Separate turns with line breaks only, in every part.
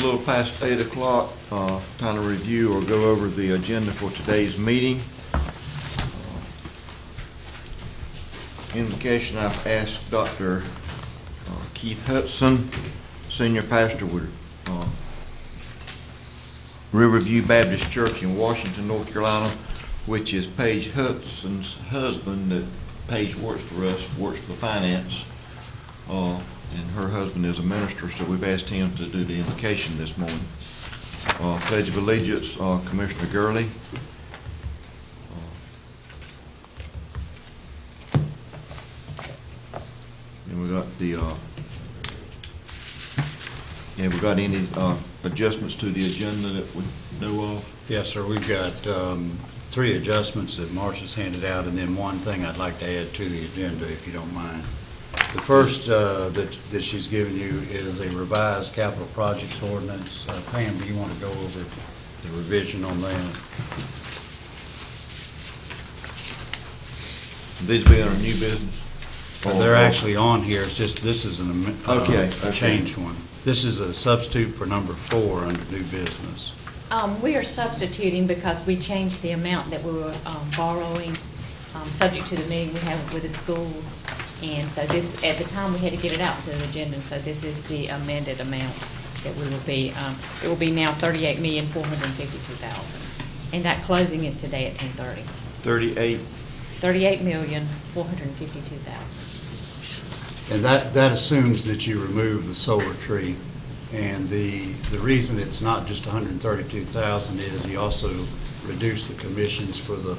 a little past 8 o'clock. Time to review or go over the agenda for today's meeting. Invocation, I've asked Dr. Keith Hudson, Senior Pastor with Riverview Baptist Church in Washington, North Carolina, which is Paige Hudson's husband. That Paige works for us, works for finance, and her husband is a minister, so we've asked him to do the invocation this morning. Pledge of Allegiance, Commissioner Gurley. And we got the, have we got any adjustments to the agenda that we know of?
Yes, sir. We've got 3 adjustments that Marcia's handed out, and then one thing I'd like to add to the agenda, if you don't mind. The first that she's given you is a revised capital projects ordinance. Pam, do you want to go over the revision on that?
These being our new business?
They're actually on here. It's just this is a changed one. This is a substitute for number 4 under new business.
We are substituting because we changed the amount that we were borrowing, subject to the meeting we have with the schools. And so this, at the time, we had to get it out to the agenda, and so this is the amended amount that we will be, it will be now $38,452,000. And that closing is today at 10:30. 38,452,000.
And that assumes that you remove the solar tree. And the reason it's not just $132,000 is you also reduce the commissions for the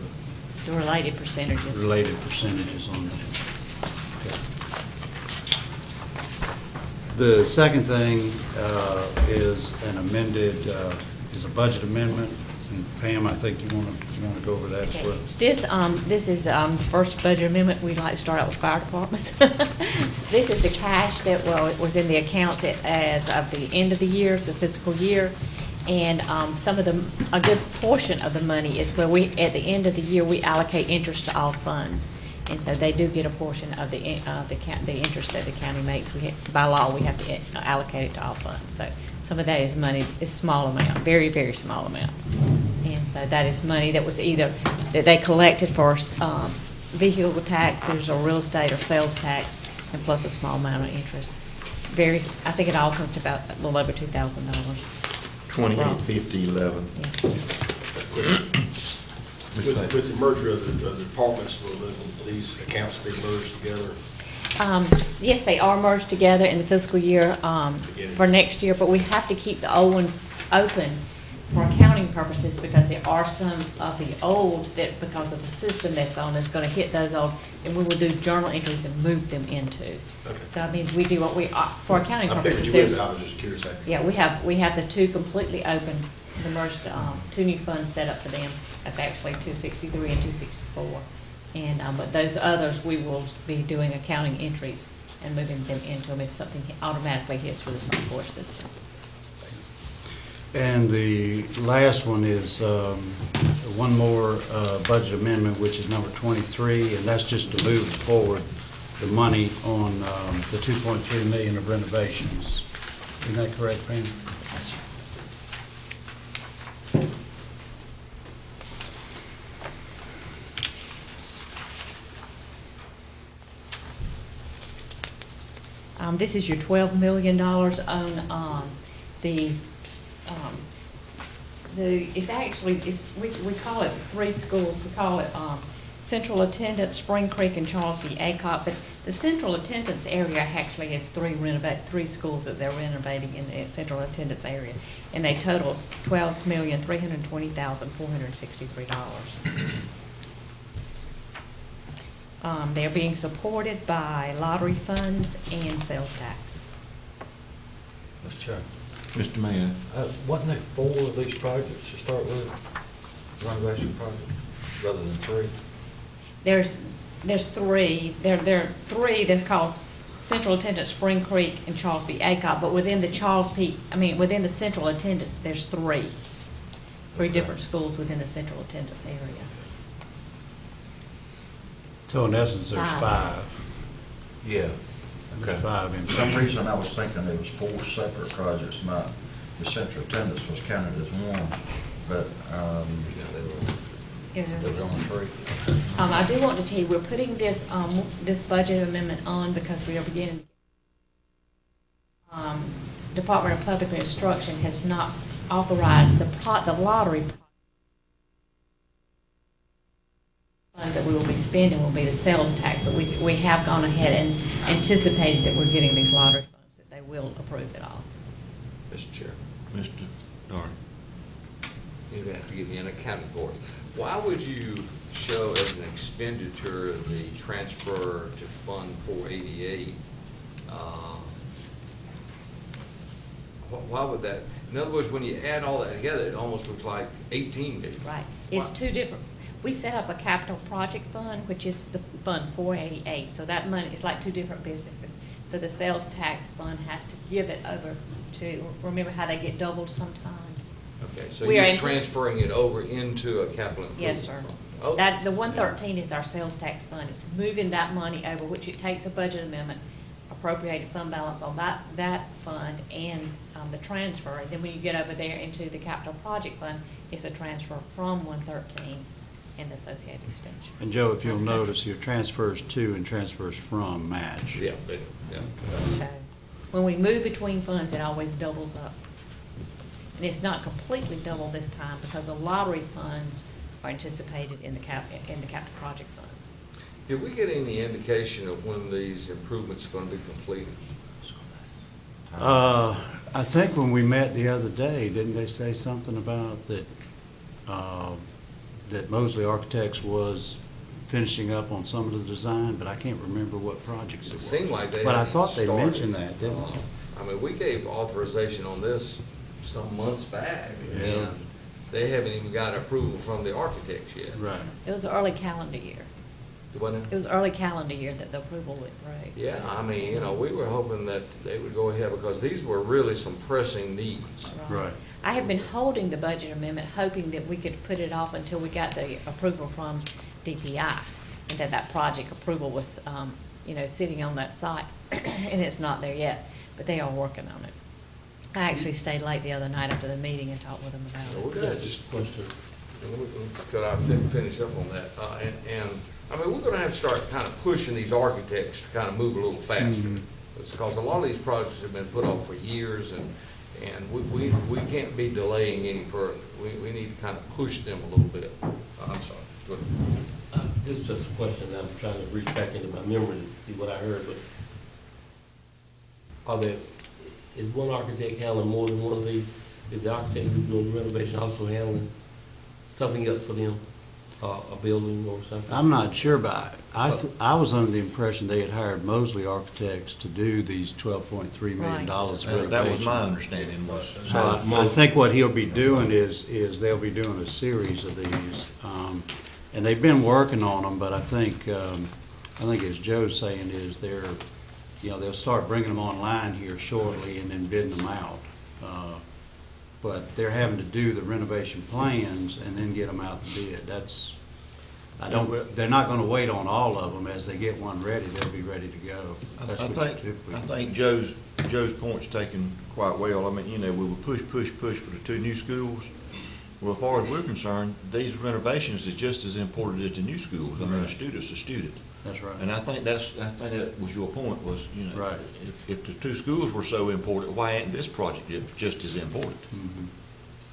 related percentages.
Related percentages on that. Okay. The second thing is an amended, is a budget amendment. And Pam, I think you want to go over that as well.
This is the first budget amendment. We'd like to start out with fire departments. This is the cash that was in the accounts as of the end of the year, the fiscal year, and a good portion of the money is where we, at the end of the year, we allocate interest to all funds, and so they do get a portion of the interest that the county makes. By law, we have to allocate it to all funds. So some of that is money, is small amount, very, very small amounts. And so that is money that was either, that they collected for vehicle taxes or real estate or sales tax, and plus a small amount of interest. I think it all comes to about a little over $2,000.
28,5011.
Yes.
With the merger of the departments, will these accounts be merged together?
Yes, they are merged together in the fiscal year for next year, but we have to keep the old ones open for accounting purposes because there are some of the old that, because of the system that's on, is going to hit those old, and we will do journal entries and move them into.
Okay.
So I mean, we do what we for accounting purposes.
I was just curious.
Yeah, we have the 2 completely open, the merged 2 new funds set up for them. That's actually 263 and 264. And but those others, we will be doing accounting entries and moving them into them if something automatically hits with the software system.
And the last one is one more budget amendment, which is number 23, and that's just to move forward the money on the $2.3 million of renovations. Isn't that correct, Pam?
Yes, sir. This is your $12 million on it's actually, we call it 3 schools. We call it Central Attendance, Spring Creek, and Charles B. Aycock. But the Central Attendance area actually has 3 schools that they're renovating in the Central Attendance area, and they total $12,320,463. They're being supported by lottery funds and sales tax.
Mr. Chairman,
Mr. Mayor.
wasn't there 4 of these projects to start with, renovation projects, rather than 3?
There's 3. There are 3 that's called Central Attendance, Spring Creek, and Charles B. Aycock. But within the within the Central Attendance, there's 3 different schools within the Central Attendance area.
So in essence, there's 5.
Yeah.
There's 5 in
For some reason, I was thinking there was 4 separate projects, not
the central attendance was counted as one, but,
Yeah.
there was only three.
I do want to tell you, we're putting this, this budget amendment on because we are beginning. Department of Public Instruction has not authorized the lottery funds that we will be spending will be the sales tax, but we have gone ahead and anticipated that we're getting these lottery funds, that they will approve it all.
Mr. Chair,
Mr. Darling.
you have to give me an accounting board. Why would you show as an expenditure the transfer to Fund 488? Why would that, in other words, when you add all that together, it almost looks like 18 million.
Right. It's
Why?
two different, we set up a capital project fund, which is the Fund 488. So that money is like two different businesses. So the sales tax fund has to give it over to, remember how they get doubled sometimes?
Okay, so
We are
you're
antici-
transferring it over into a capital improvement
Yes, sir.
fund? Okay.
That, the 113 is our sales tax fund. It's moving that money over, which it takes a budget amendment, appropriated fund balance on that fund and the transfer. And then when you get over there into the capital project fund, it's a transfer from 113 and the associated expenditure.
And Joe, if you'll notice, your transfers to and transfers from match.
Yeah, yeah.
So when we move between funds, it always doubles up. And it's not completely double this time because the lottery funds are anticipated in the capital project fund.
Did we get any indication of when these improvements are going to be completed?
I think when we met the other day, didn't they say something about that, that Mosley Architects was finishing up on some of the design, but I can't remember what projects it
It
was.
seemed like they
But I
hadn't
thought they
started.
mentioned that, didn't they?
I mean, we gave authorization on this some months back,
Yeah.
and they haven't even got approval from the architects yet.
Right.
It was early calendar year.
Wasn't
It was early calendar year that the approval went through.
Yeah, I mean, we were hoping that they would go ahead, because these were really some pressing needs.
Right.
I have been holding the budget amendment, hoping that we could put it off until we got the approval from DPI, and that project approval was, sitting on that site, and it's not there yet, but they are working on it. I actually stayed late the other night after the meeting and talked with them about
So
it.
we're gonna just, could I finish up on that? I mean, we're gonna have to start kind of pushing these architects to kind of move a little faster. It's because a lot of these projects have been put off for years, and we can't be delaying any further. We need to kind of push them a little bit. I'm sorry, go ahead.
This is just a question, I'm trying to reach back into my memory to see what I heard, but is one architect handling more than one of these? Is the architect who's doing the renovation also handling something else for them, a building or something?
I'm not sure, but I was under the impression they had hired Mosley Architects to do these $12.3 million of renovation.
That was my understanding was.
So I think what he'll be doing is they'll be doing a series of these. And they've been working on them, but I think as Joe's saying is they'll start bringing them online here shortly and then bidding them out. But they're having to do the renovation plans and then get them out to bid. They're not gonna wait on all of them. As they get one ready, they'll be ready to go. That's what they typically
I
do.
think Joe's point's taken quite well. I mean, we will push for the two new schools. Well, as far as we're concerned, these renovations is just as important as the new schools. I mean, a student's a student.
That's right.
And I think that was your point was,
Right.
if the two schools were so important, why ain't this project just as important?
Mhm.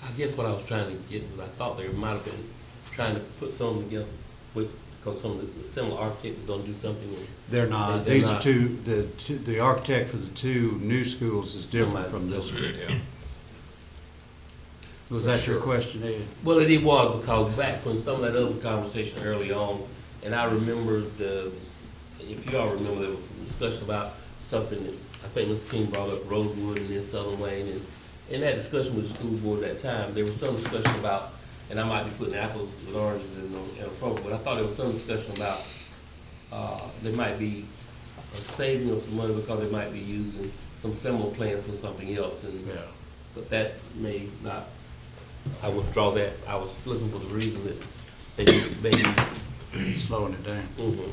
I guess what I was trying to get was I thought they might have been trying to put something together because some of the similar architects gonna do something.
They're not.
They're
These are
not.
the architect for the two new schools is different from this one.
Yeah.
Was that your
Sure.
question, Ed?
Well, it was because back when some of that other conversation early on, and I remember if you all remember, there was some discussion about something that I think Mr. King brought up, Rosewood and then Southern Wayne, and in that discussion with the school board at that time, there was some discussion about, and I might be putting apples with oranges in a program, but I thought there was some discussion about there might be a saving of some money because they might be using some similar plans for something else, and but that may not. I withdraw that. I was looking for the reason that they maybe.
Slowing it down.
Mhm.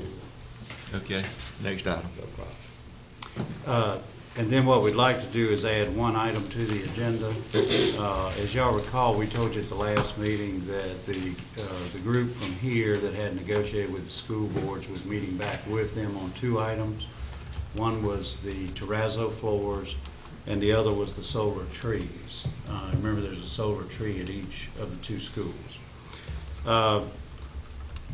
Okay, next item.
No problem.
And then what we'd like to do is add one item to the agenda. As y'all recall, we told you at the last meeting that the group from here that had negotiated with the school boards was meeting back with them on two items. One was the terrazzo floors, and the other was the solar trees. Remember, there's a solar tree at each of the two schools.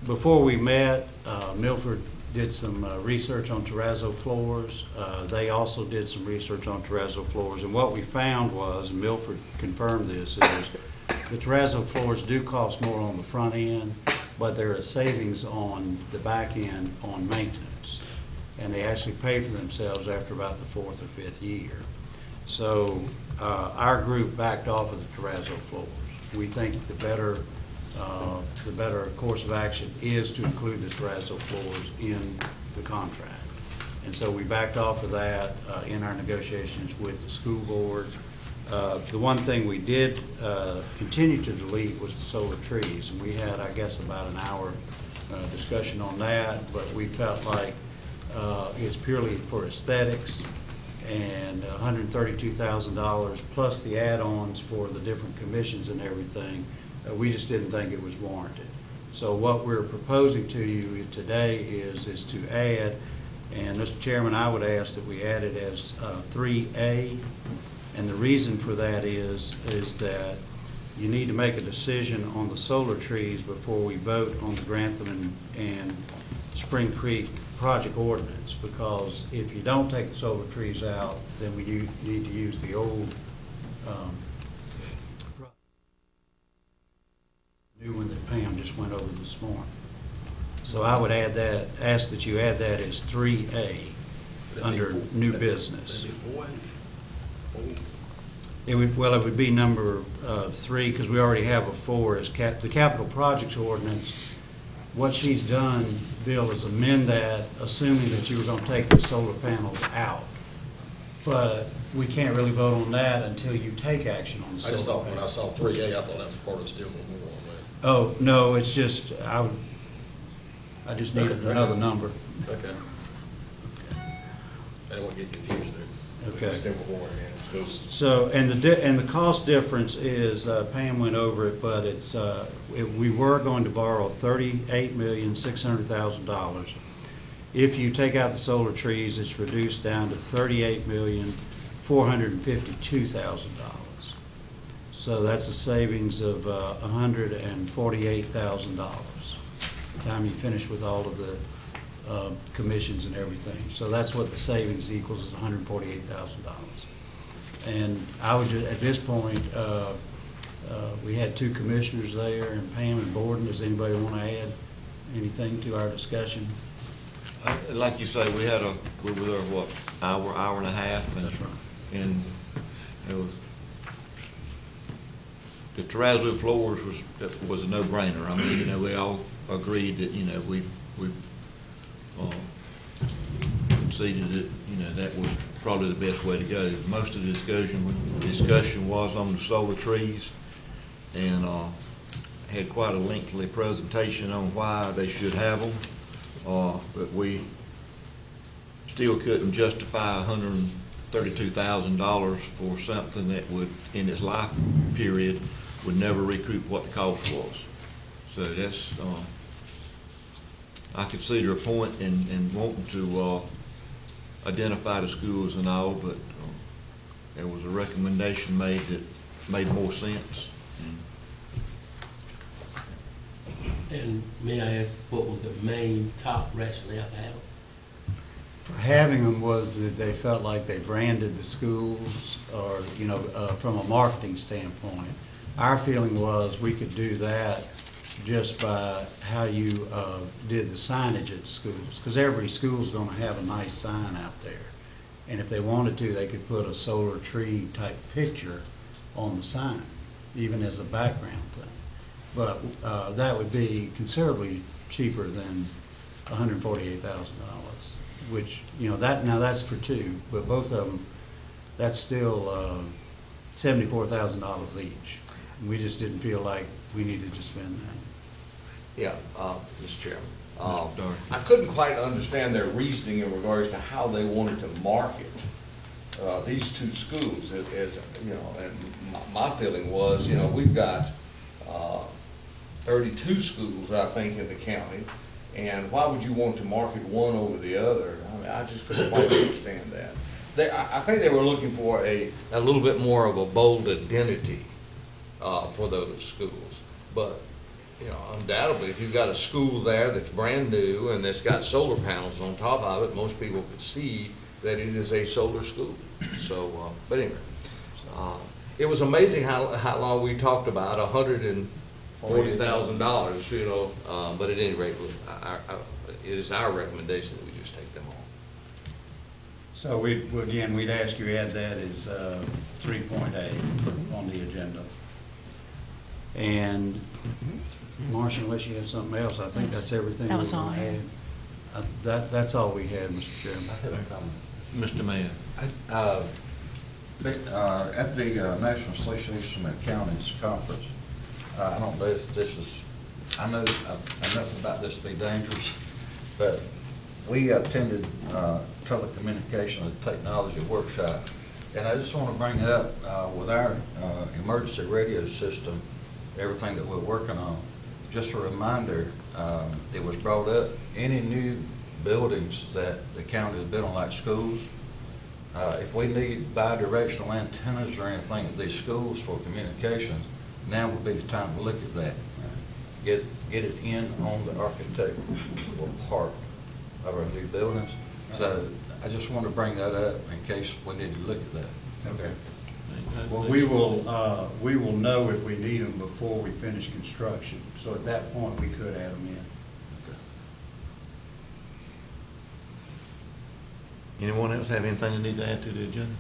Before we met, Milford did some research on terrazzo floors. They also did some research on terrazzo floors, and what we found was, and Milford confirmed this, is the terrazzo floors do cost more on the front end, but there is savings on the back end on maintenance, and they actually pay for themselves after about the fourth or fifth year. So our group backed off of the terrazzo floors. We think the better course of action is to include the terrazzo floors in the contract. And so we backed off of that in our negotiations with the school board. The one thing we did continue to delete was the solar trees, and we had, I guess, about an hour discussion on that, but we felt like it's purely for aesthetics, and $132,000 plus the add-ons for the different commissions and everything. We just didn't think it was warranted. So what we're proposing to you today is to add, and Mr. Chairman, I would ask that we add it as 3A. And the reason for that is that you need to make a decision on the solar trees before we vote on the Grantham and Spring Creek project ordinance, because if you don't take the solar trees out, then we need to use the old new one that Pam just went over this morning. So I would add that, ask that you add that as 3A under new business. It would be number 3, because we already have a 4 as the capital projects ordinance. What she's done, Bill, is amend that, assuming that you were going to take the solar panels out. But we can't really vote on that until you take action on the solar
I just thought when I
panels.
saw 3A, I thought that was part of the still more on
Oh, no, it's just, I just needed
Okay.
another number.
that. Okay. I didn't want to get confused there.
Okay.
Still more, man.
So, and the cost difference is, Pam went over it, but it's, we were going to borrow $38,600,000. If you take out the solar trees, it's reduced down to $38,452,000. So that's a savings of $148,000 by the time you finish with all of the commissions and everything. So that's what the savings equals, is $148,000. And I would, at this point, we had 2 commissioners there, and Pam and Borden. Does anybody want to add anything to our discussion?
Like you say, we were there, what, hour and a half? And,
That's right.
And it was, the terrazzo floors was a no-brainer. I mean, we all agreed that, we conceded that, that was probably the best way to go. Most of the discussion was on the solar trees, and had quite a lengthy presentation on why they should have them. But we still couldn't justify $132,000 for something that would, in its life period, would never recoup what the cost was. So that's, I could see their point in wanting to identify the schools and all, but there was a recommendation made that made more sense.
And may I ask, what was the main top rationale for having?
For having them was that they felt like they branded the schools, or, from a marketing standpoint. Our feeling was we could do that just by how you did the signage at the schools, because every school's going to have a nice sign out there. And if they wanted to, they could put a solar tree type picture on the sign, even as a background thing. But that would be considerably cheaper than $148,000, which, that's for 2, but both of them, that's still $74,000 each. And we just didn't feel like we needed to spend that.
Yeah, Mr. Chairman.
Mr. Doherty.
I couldn't quite understand their reasoning in regards to how they wanted to market these two schools is, you know, and my feeling was, you know, we've got 32 schools, I think, in the county, and why would you want to market one over the other? I mean, I just couldn't quite understand that. I think they were looking for a little bit more of a bold identity for those schools. But, you know, undoubtedly, if you've got a school there that's brand new and that's got solar panels on top of it, most people could see that it is a solar school. So, but anyway, it was amazing how long we talked about $140,000, you know, but at any rate, it is our recommendation that we just take them on.
So we'd ask you to add that as 3.8 on the agenda. And Marcia, unless you have something else, I think that's everything
That
we're
was all
going
I
to
had.
add. That's all we had, Mr. Chairman.
I had a comment.
Mr. Mayor.
At the National Association of Counties Conference, I don't know if this is, I know enough about this to be dangerous, but we attended telecommunication and technology workshop, and I just want to bring up with our emergency radio system, everything that we're working on, just a reminder, it was brought up, any new buildings that the county has built on, like schools, if we need bi-directional antennas or anything at these schools for communications, now would be the time to look at that. Get it in on the architectural part of our new buildings. So I just want to bring that up in case we need to look at that.
Okay. Well, we will know if we need them before we finish construction. So at that point, we could add them in.
Anyone else have anything they need to add to the agenda?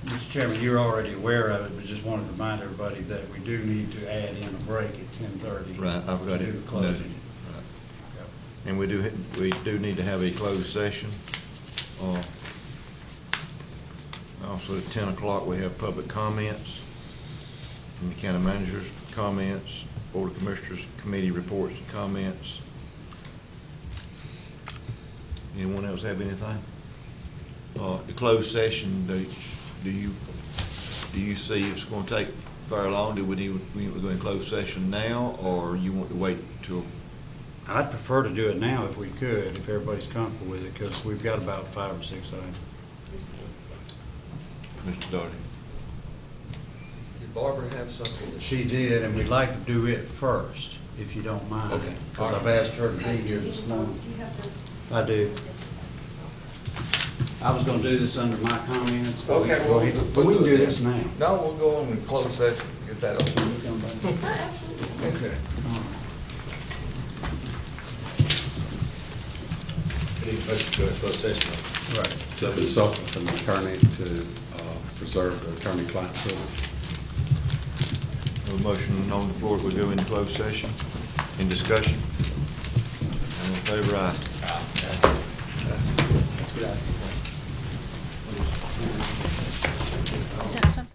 Mr. Chairman, you're already aware of it, but just wanted to remind everybody that we do need to add in a break at 10:30.
Right, I've got
to
it
do the closing.
noted. And we do need to have a closed session. Also at 10 o'clock, we have public comments, and the county manager's comments, Board of Commissioners Committee reports and comments. Anyone else have anything? The closed session, do you see if it's going to take very long? Do we need to go in closed session now, or you want to wait till?
I'd prefer to do it now if we could, if everybody's comfortable with it, because we've got about 5 or 6 items.
Mr. Daugherty?
Did Barbara have something?
She did, and we'd like to do it first, if you don't mind.
Okay.
Because I've asked her to be here this morning. I do. I was gonna do this under my comments. but we
Okay,
can
well,
go ahead.
we'll
But we can
do it
do
then.
this now.
No, we'll go on in closed session, get that over.
Can you come back?
Okay.
All right.
We need a motion to go into closed session.
Right.
To consult with an attorney to preserve the attorney-client privilege.
A motion on the floor, we go into closed session in discussion. All in favor, aye.
Let's get out.
Is that something?